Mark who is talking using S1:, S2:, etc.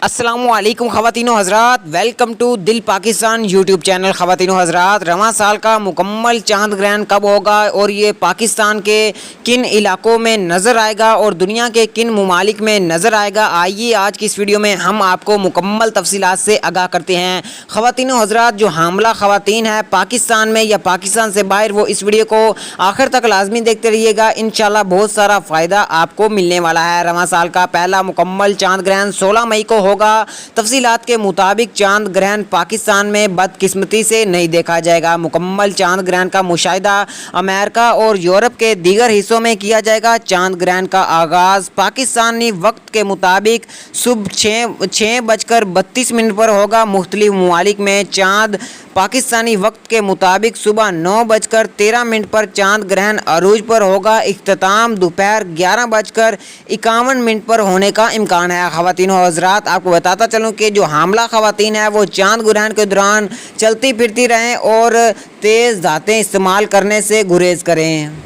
S1: अस्सलामु अलैकुम ख़वातीनो हज़रात, welcome to दिल पाकिस्तान यूट्यूब चैनल। ख़वातीनो हज़रात, रवां साल का मुकम्मल चांद ग्रहण कब होगा और ये पाकिस्तान के किन इलाकों में नज़र आएगा और दुनिया के किन ममालिक में नज़र आएगा, आइए आज की इस वीडियो में हम आपको मुकम्मल तफसीलात से आगाह करते हैं। ख़वातीनो हज़रात, जो हामला ख़वातीन है पाकिस्तान में या पाकिस्तान से बाहर, वो इस वीडियो को आखिर तक लाजमी देखते रहिएगा। इंशाल्लाह बहुत सारा फ़ायदा आपको मिलने वाला है। रवां साल का पहला मुकम्मल चांद ग्रहण 16 मई को होगा। तफसीलात के मुताबिक चांद ग्रहण पाकिस्तान में बदकिस्मती से नहीं देखा जाएगा। मुकम्मल चांद ग्रहण का मुशाहिदा अमेरिका और यूरोप के दीगर हिस्सों में किया जाएगा। चांद ग्रहण का आगाज़ पाकिस्तानी वक्त के मुताबिक सुबह 6:32 पर होगा। मुख्तलिफ ममालिक में चांद पाकिस्तानी वक्त के मुताबिक सुबह 9:13 पर चांद ग्रहण अरूज पर होगा। इख्तिताम दोपहर 11:51 पर होने का इम्कान है। ख़वातीनो हज़रात, आपको बताता चलूँ कि जो हामला ख़वातीन है वो चांद ग्रहण के दौरान चलती फिरती रहें और तेज़ धातें इस्तेमाल करने से गुरेज करें।